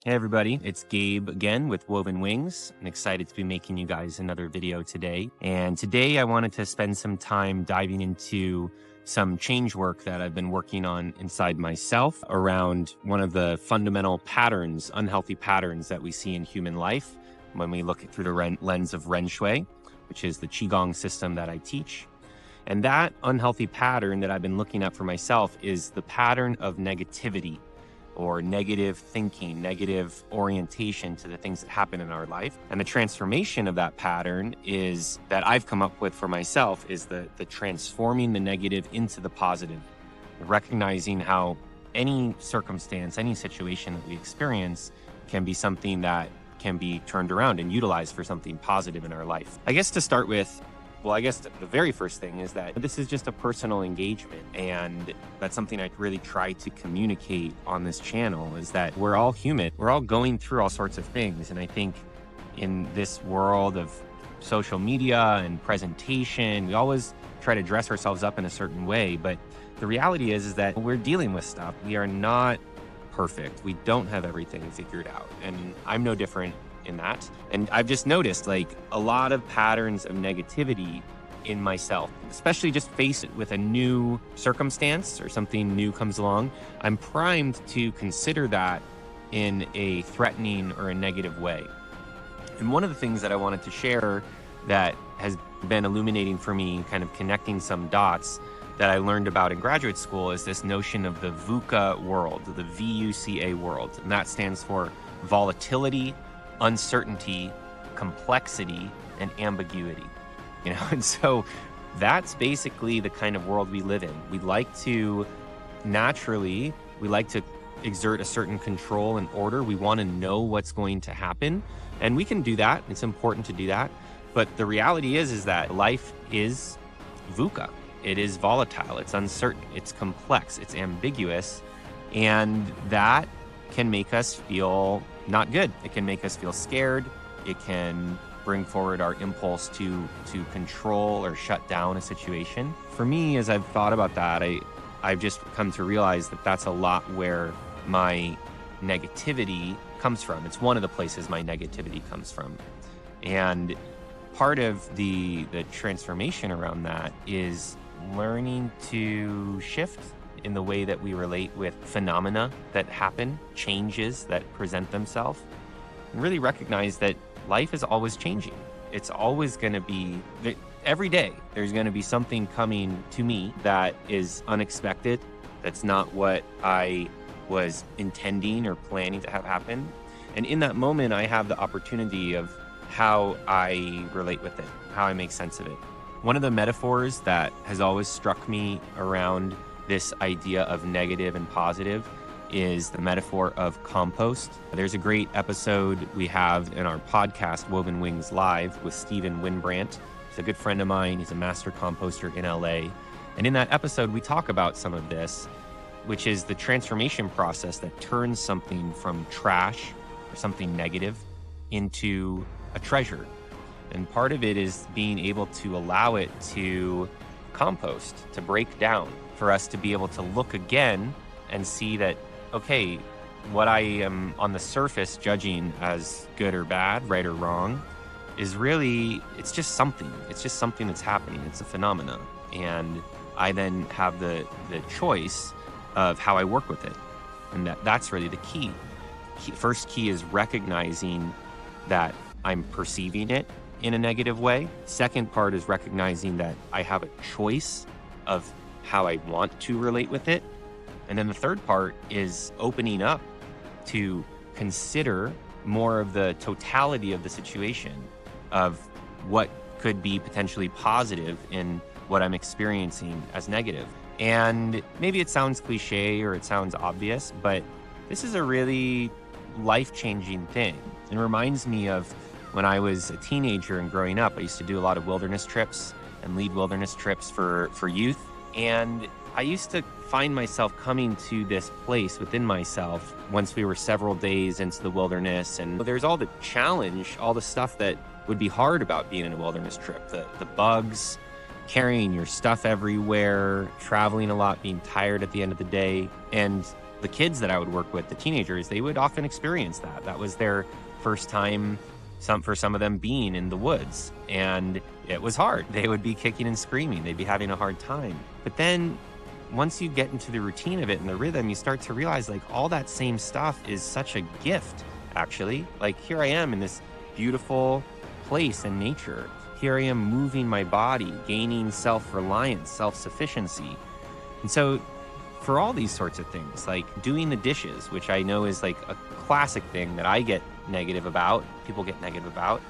Hey everybody, it's Gabe again with Woven Wings. I'm excited to be making you guys another video today. And today I wanted to spend some time diving into some change work that I've been working on inside myself around one of the fundamental patterns, unhealthy patterns that we see in human life when we look through the lens of Ren Shui, which is the Qigong system that I teach. And that unhealthy pattern that I've been looking at for myself is the pattern of negativity, or negative thinking, negative orientation to the things that happen in our life. And the transformation of that pattern is that I've come up with for myself is the transforming the negative into the positive, recognizing how any circumstance, any situation that we experience can be something that can be turned around and utilized for something positive in our life. I guess to start with, the very first thing is that this is just a personal engagement, and that's something I really try to communicate on this channel, is that we're all human. We're all going through all sorts of things. And I think in this world of social media and presentation, we always try to dress ourselves up in a certain way. But the reality is that we're dealing with stuff. We are not perfect. We don't have everything figured out. And I'm no different in that. And I've just noticed like a lot of patterns of negativity in myself, especially just face it with a new circumstance or something new comes along. I'm primed to consider that in a threatening or a negative way. And one of the things that I wanted to share that has been illuminating for me, kind of connecting some dots that I learned about in graduate school, is this notion of the VUCA world, the VUCA world. And that stands for volatility, uncertainty, complexity, and ambiguity. And so that's basically the kind of world we live in. We like to exert a certain control and order. We want to know what's going to happen, and we can do that. It's important to do that. But the reality is that life is VUCA. It is volatile, it's uncertain, it's complex, it's ambiguous, and that can make us feel not good. It can make us feel scared. It can bring forward our impulse to control or shut down a situation. For me, as I've thought about that, I've just come to realize that that's a lot where my negativity comes from. It's one of the places my negativity comes from. And part of the transformation around that is learning to shift in the way that we relate with phenomena that happen, changes that present themselves, and really recognize that life is always changing. It's always going to be, every day, there's going to be something coming to me that is unexpected, that's not what I was intending or planning to have happen. And in that moment, I have the opportunity of how I relate with it, how I make sense of it. One of the metaphors that has always struck me around this idea of negative and positive is the metaphor of compost. There's a great episode we have in our podcast, Woven Wings Live, with Stephen Winbrandt. He's a good friend of mine. He's a master composter in LA. And in that episode, we talk about some of this, which is the transformation process that turns something from trash or something negative into a treasure. And part of it is being able to allow it to compost, to break down, for us to be able to look again and see that, okay, what I am on the surface judging as good or bad, right or wrong, is really, it's just something. It's just something that's happening. It's a phenomena. And I then have the choice of how I work with it. And that's really the key. First key is recognizing that I'm perceiving it in a negative way. Second part is recognizing that I have a choice of how I want to relate with it. And then the third part is opening up to consider more of the totality of the situation, of what could be potentially positive in what I'm experiencing as negative. And maybe it sounds cliche or it sounds obvious, but this is a really life-changing thing. It reminds me of when I was a teenager and growing up. I used to do a lot of wilderness trips and lead wilderness trips for youth. And I used to find myself coming to this place within myself once we were several days into the wilderness. And there's all the challenge, all the stuff that would be hard about being in a wilderness trip. The bugs, carrying your stuff everywhere, traveling a lot, being tired at the end of the day. And The kids that I would work with, the teenagers, they would often experience that. That was their first time, for some of them, being in the woods. And it was hard. They would be kicking and screaming. They'd be having a hard time. But then once you get into the routine of it and the rhythm, you start to realize like all that same stuff is such a gift, actually. Like here I am in this beautiful place in nature. Here I am moving my body, gaining self-reliance, self-sufficiency. And so for all these sorts of things, like doing the dishes, which I know is like a classic thing that I get negative about, people get negative about,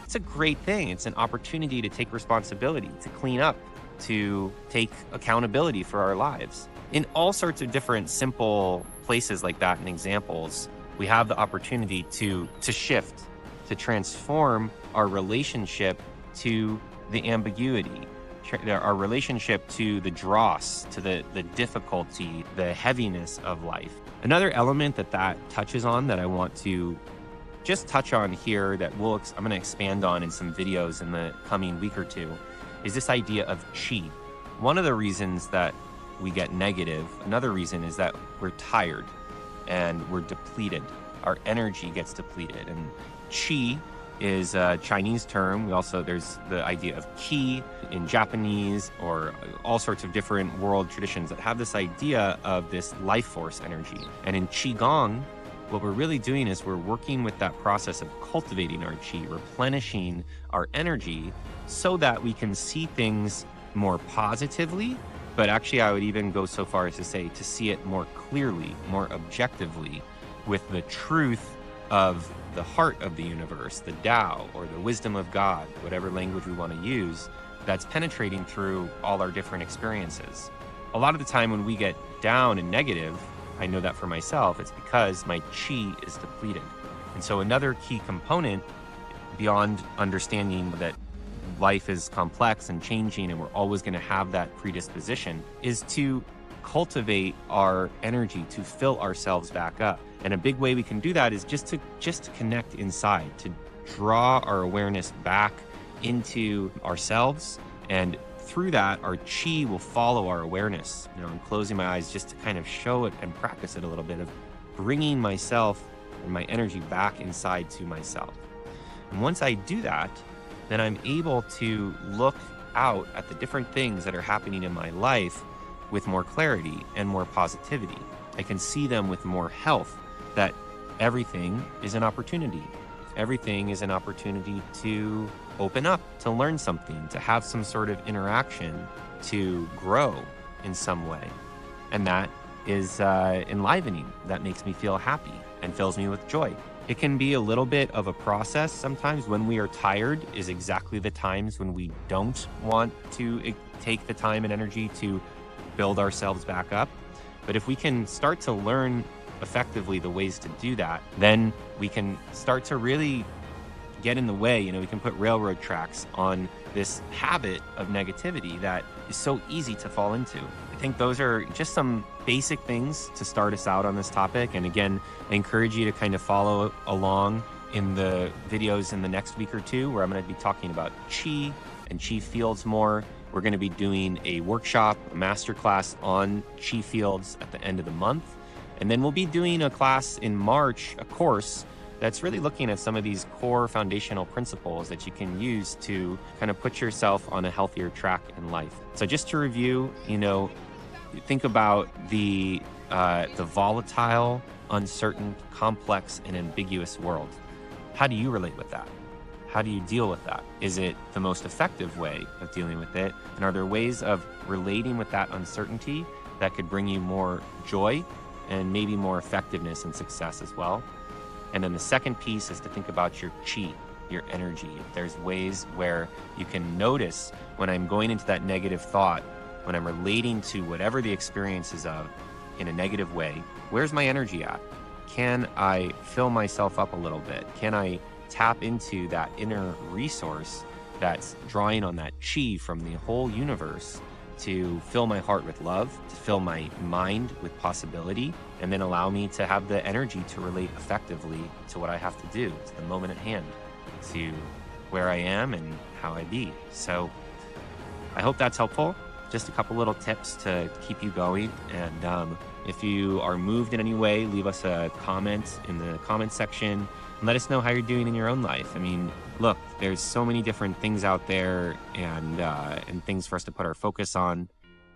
it's a great thing. It's an opportunity to take responsibility, to clean up, to take accountability for our lives. In all sorts of different simple places like that and examples, we have the opportunity to shift, to transform our relationship to the ambiguity, our relationship to the dross, to the difficulty, the heaviness of life. Another element that touches on that I want to just touch on here that I'm going to expand on in some videos in the coming week or two is this idea of chi. One of the reasons that we get negative, another reason is that we're tired and we're depleted. Our energy gets depleted. And chi is a Chinese term. There's the idea of ki in Japanese, or all sorts of different world traditions that have this idea of this life force energy. And in Qigong, what we're really doing is we're working with that process of cultivating our chi, replenishing our energy so that we can see things more positively. But actually, I would even go so far as to say to see it more clearly, more objectively, with the truth of the heart of the universe, the Tao, or the wisdom of God, whatever language we want to use, that's penetrating through all our different experiences. A lot of the time when we get down and negative, I know that for myself, it's because my chi is depleted. And so another key component, beyond understanding that life is complex and changing and we're always going to have that predisposition, is to cultivate our energy, to fill ourselves back up. And a big way we can do that is just to connect inside, to draw our awareness back into ourselves. And through that, our chi will follow our awareness. I'm closing my eyes just to kind of show it and practice it a little bit of bringing myself and my energy back inside to myself. And once I do that, then I'm able to look out at the different things that are happening in my life with more clarity and more positivity. I can see them with more health, that everything is an opportunity. Everything is an opportunity to open up, to learn something, to have some sort of interaction, to grow in some way. And that is enlivening. That makes me feel happy and fills me with joy. It can be a little bit of a process sometimes. When we are tired is exactly the times when we don't want to take the time and energy to build ourselves back up. But if we can start to learn effectively the ways to do that, then we can start to really get in the way. We can put railroad tracks on this habit of negativity that is so easy to fall into. I think those are just some basic things to start us out on this topic. And again, I encourage you to kind of follow along in the videos in the next week or two, where I'm going to be talking about chi and chi fields more. We're going to be doing a workshop, a masterclass on chi fields at the end of the month. And then we'll be doing a class in March, a course that's really looking at some of these core foundational principles that you can use to kind of put yourself on a healthier track in life. So just to review, think about the volatile, uncertain, complex, and ambiguous world. How do you relate with that? How do you deal with that? Is it the most effective way of dealing with it? And are there ways of relating with that uncertainty that could bring you more joy and maybe more effectiveness and success as well? And then the second piece is to think about your chi, your energy. If there's ways where you can notice when I'm going into that negative thought, when I'm relating to whatever the experience is of in a negative way, where's my energy at? Can I fill myself up a little bit? Can I tap into that inner resource that's drawing on that chi from the whole universe to fill my heart with love, to fill my mind with possibility, and then allow me to have the energy to relate effectively to what I have to do, to the moment at hand, to where I am and how I be. So I hope that's helpful. just a couple little tips to keep you going. And if you are moved in any way, leave us a comment in the comment section and let us know how you're doing in your own life. I mean, look, there's so many different things out there and things for us to put our focus on.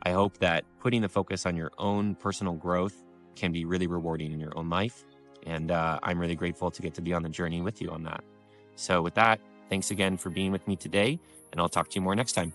I hope that putting the focus on your own personal growth can be really rewarding in your own life. And I'm really grateful to get to be on the journey with you on that. So with that, thanks again for being with me today, and I'll talk to you more next time.